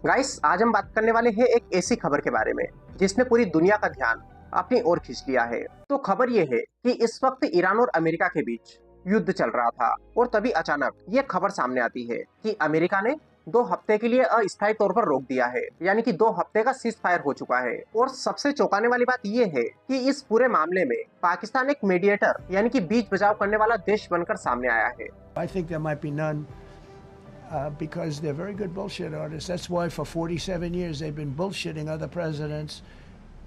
Guys, आज हम बात करने वाले हैं एक ऐसी खबर के बारे में जिसने पूरी दुनिया का ध्यान अपनी ओर खींच लिया है। तो खबर ये है कि इस वक्त ईरान और अमेरिका के बीच युद्ध चल रहा था और तभी अचानक ये खबर सामने आती है कि अमेरिका ने 2 हफ्ते के लिए अस्थायी तौर पर रोक दिया है, यानी कि 2 हफ्ते का सीज फायर हो चुका है। और सबसे चौंकाने वाली बात ये है कि इस पूरे मामले में पाकिस्तान एक मीडिएटर यानी कि बीच बचाव करने वाला देश बनकर सामने आया है। I think there might be none because they're very good bullshit artists. That's why for 47 years they've been bullshitting other presidents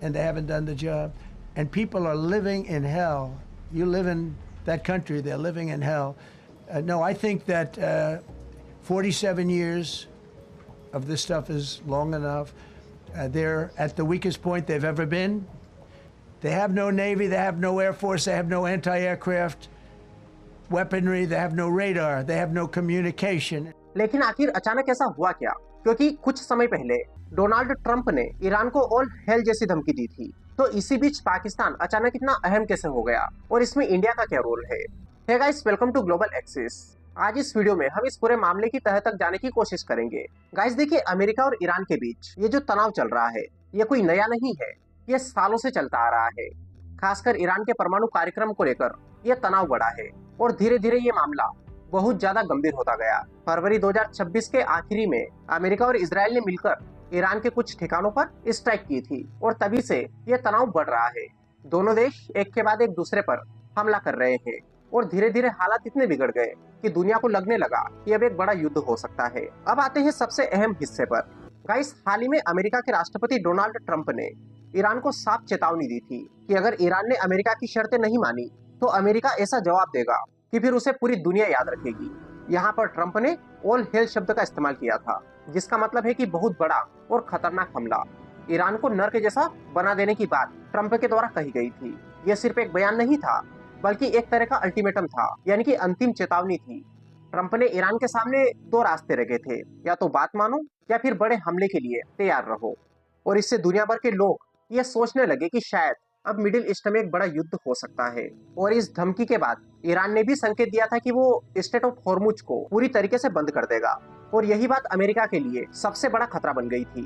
and they haven't done the job. And people are living in hell. You live in that country, they're living in hell. No, I think that 47 years of this stuff is long enough. They're at the weakest point they've ever been. They have no Navy, they have no Air Force, they have no anti-aircraft weaponry, they have no radar, they have no communication. लेकिन आखिर अचानक ऐसा हुआ क्या? क्योंकि कुछ समय पहले डोनाल्ड ट्रंप ने ईरान को ऑल हेल जैसी धमकी दी थी। तो इसी बीच पाकिस्तान अचानक इतना अहम कैसे हो गया और इसमें इंडिया का क्या रोल है? Hey guys, welcome to Global Axis. आज इस वीडियो में हम इस पूरे मामले की तह तक जाने की कोशिश करेंगे। गाइस देखिए, अमेरिका और ईरान के बीच ये जो तनाव चल रहा है ये कोई नया नहीं है, ये सालों से चलता आ रहा है। खासकर ईरान के परमाणु कार्यक्रम को लेकर यह तनाव बढ़ा है और धीरे धीरे ये मामला बहुत ज्यादा गंभीर होता गया। फरवरी 2026 के आखिरी में अमेरिका और इजराइल ने मिलकर ईरान के कुछ ठिकानों पर स्ट्राइक की थी और तभी से यह तनाव बढ़ रहा है। दोनों देश एक के बाद एक दूसरे पर हमला कर रहे हैं और धीरे धीरे हालात इतने बिगड़ गए कि दुनिया को लगने लगा कि अब एक बड़ा युद्ध हो सकता है। अब आते हैं सबसे अहम हिस्से पर। गाइस, हाल ही में अमेरिका के राष्ट्रपति डोनाल्ड ट्रंप ने ईरान को साफ चेतावनी दी थी कि अगर ईरान ने अमेरिका की शर्तें नहीं मानी तो अमेरिका ऐसा जवाब देगा कि फिर उसे पूरी दुनिया याद रखेगी। यहाँ पर ट्रंप ने ऑल हेल शब्द का इस्तेमाल किया था, जिसका मतलब है कि बहुत बड़ा और खतरनाक हमला, ईरान को नर्क जैसा बना देने की बात ट्रंप के द्वारा कही गई थी। यह सिर्फ एक बयान नहीं था बल्कि एक तरह का अल्टीमेटम था, यानी कि अंतिम चेतावनी थी। ट्रंप ने ईरान के सामने 2 रास्ते रखे थे, या तो बात मानो या फिर बड़े हमले के लिए तैयार रहो। और इससे दुनिया भर के लोग ये सोचने लगे कि शायद अब मिडिल ईस्ट में एक बड़ा युद्ध हो सकता है। और इस धमकी के बाद ईरान ने भी संकेत दिया था कि वो स्ट्रेट ऑफ हॉर्मुज को पूरी तरीके से बंद कर देगा और यही बात अमेरिका के लिए सबसे बड़ा खतरा बन गई थी।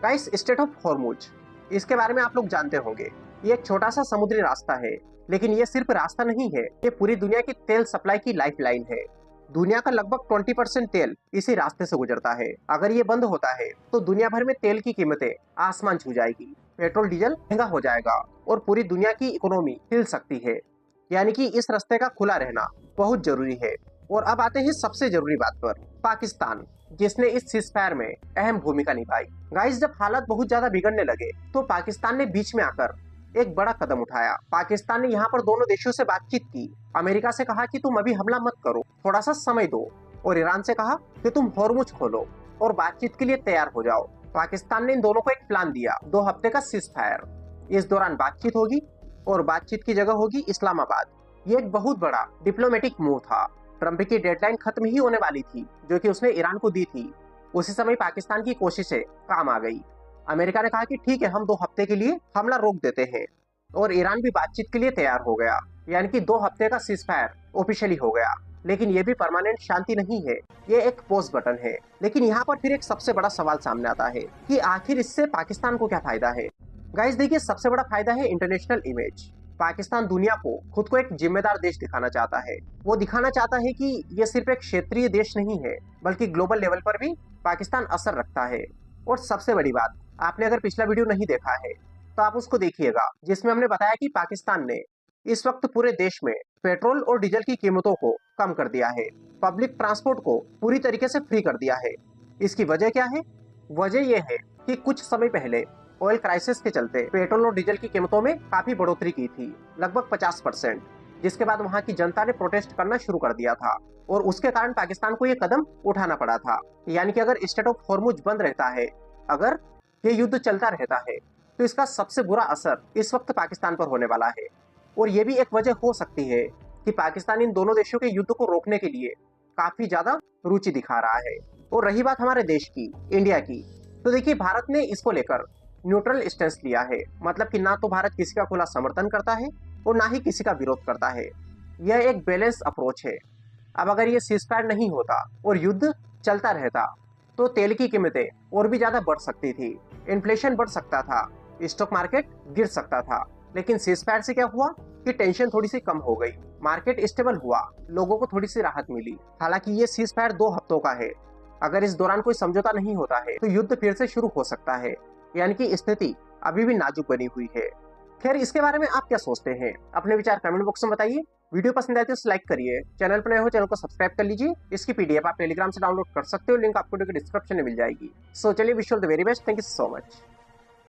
गाइस, स्ट्रेट ऑफ हॉर्मुज, इसके बारे में आप लोग जानते होंगे। ये एक छोटा सा समुद्री रास्ता है, लेकिन ये सिर्फ रास्ता नहीं है, ये पूरी दुनिया की तेल सप्लाई की लाइफलाइन है। दुनिया का लगभग 20% तेल इसी रास्ते से गुजरता है। अगर ये बंद होता है तो दुनिया भर में तेल की कीमतें आसमान छू जाएगी, पेट्रोल डीजल महंगा हो जाएगा और पूरी दुनिया की इकोनॉमी हिल सकती है। यानी कि इस रास्ते का खुला रहना बहुत जरूरी है। और अब आते हैं सबसे जरूरी बात पर, पाकिस्तान, जिसने इस सीज़फायर में अहम भूमिका निभाई। गाइस, जब हालात बहुत ज्यादा बिगड़ने लगे तो पाकिस्तान ने बीच में आकर एक बड़ा कदम उठाया। पाकिस्तान ने यहाँ पर दोनों देशों से बातचीत की। अमेरिका से कहा कि तुम अभी हमला मत करो, थोड़ा सा समय दो, और ईरान से कहा कि तुम हॉर्मुज खोलो और बातचीत के लिए तैयार हो जाओ। पाकिस्तान ने इन दोनों को एक प्लान दिया, 2 हफ्ते का सीज फायर। इस दौरान बातचीत होगी और बातचीत की जगह होगी इस्लामाबाद। ये एक बहुत बड़ा डिप्लोमेटिक मूव था। ट्रंप की डेडलाइन खत्म ही होने वाली थी जो कि उसने ईरान को दी थी। उसी समय पाकिस्तान की कोशिशें काम आ गई। अमेरिका ने कहा कि ठीक है, हम 2 हफ्ते के लिए हमला रोक देते हैं और ईरान भी बातचीत के लिए तैयार हो गया। यानी कि 2 हफ्ते का सीज फायर ऑफिशियली हो गया। लेकिन ये भी परमानेंट शांति नहीं है, ये एक पॉज बटन है। लेकिन यहाँ पर फिर एक सबसे बड़ा सवाल सामने आता है कि आखिर इससे पाकिस्तान को क्या फायदा है। गाइस देखिए, सबसे बड़ा फायदा है इंटरनेशनल इमेज। पाकिस्तान दुनिया को खुद को एक जिम्मेदार देश दिखाना चाहता है। वो दिखाना चाहता है कि ये सिर्फ एक क्षेत्रीय देश नहीं है बल्कि ग्लोबल लेवल पर भी पाकिस्तान असर रखता है। और सबसे बड़ी बात, आपने अगर पिछला वीडियो नहीं देखा है तो आप उसको देखिएगा, जिसमें हमने बताया कि पाकिस्तान ने इस वक्त पूरे देश में पेट्रोल और डीजल की कीमतों को कम कर दिया है, पब्लिक ट्रांसपोर्ट को पूरी तरीके से फ्री कर दिया है। इसकी वजह क्या है? वजह यह है कि कुछ समय पहले ऑयल क्राइसिस के चलते पेट्रोल और डीजल की कीमतों में काफी बढ़ोतरी की थी, लगभग 50%, जिसके बाद वहां की जनता ने प्रोटेस्ट करना शुरू कर दिया था और उसके कारण पाकिस्तान को यह कदम उठाना पड़ा था। यानी कि अगर स्ट्रेट ऑफ हॉर्मुज बंद रहता है, अगर ये युद्ध चलता रहता है, तो इसका सबसे बुरा असर इस वक्त पाकिस्तान पर होने वाला है। और ये भी एक वजह हो सकती है कि पाकिस्तान इन दोनों देशों के युद्ध को रोकने के लिए काफी ज्यादा रुचि दिखा रहा है। और रही बात हमारे देश की, इंडिया की, तो देखिए, भारत ने इसको लेकर न्यूट्रल स्टेंस लिया है। मतलब कि ना तो भारत किसी का खुला समर्थन करता है और ना ही किसी का विरोध करता है। यह एक बैलेंस अप्रोच है। अब अगर ये सीज फायर नहीं होता और युद्ध चलता रहता तो तेल की कीमतें और भी ज्यादा बढ़ सकती थी, इन्फ्लेशन बढ़ सकता था, स्टॉक मार्केट गिर सकता था। लेकिन सीजफायर से क्या हुआ कि टेंशन थोड़ी सी कम हो गई, मार्केट स्टेबल हुआ, लोगों को थोड़ी सी राहत मिली। हालांकि ये सीजफायर 2 हफ्तों का है, अगर इस दौरान कोई समझौता नहीं होता है तो युद्ध फिर से शुरू हो सकता है, यानी कि स्थिति अभी भी नाजुक बनी हुई है। खैर, इसके बारे में आप क्या सोचते हैं? अपने विचार कमेंट बॉक्स में बताइए। वीडियो पसंद आए तो लाइक करिए, चैनल पर नए हो चैनल को सब्सक्राइब कर लीजिए। इसकी पीडीएफ आप टेलीग्राम से डाउनलोड कर सकते हो, लिंक आपको डिस्क्रिप्शन में मिल जाएगी। सो चलिए, wish you all the very best, thank you so much.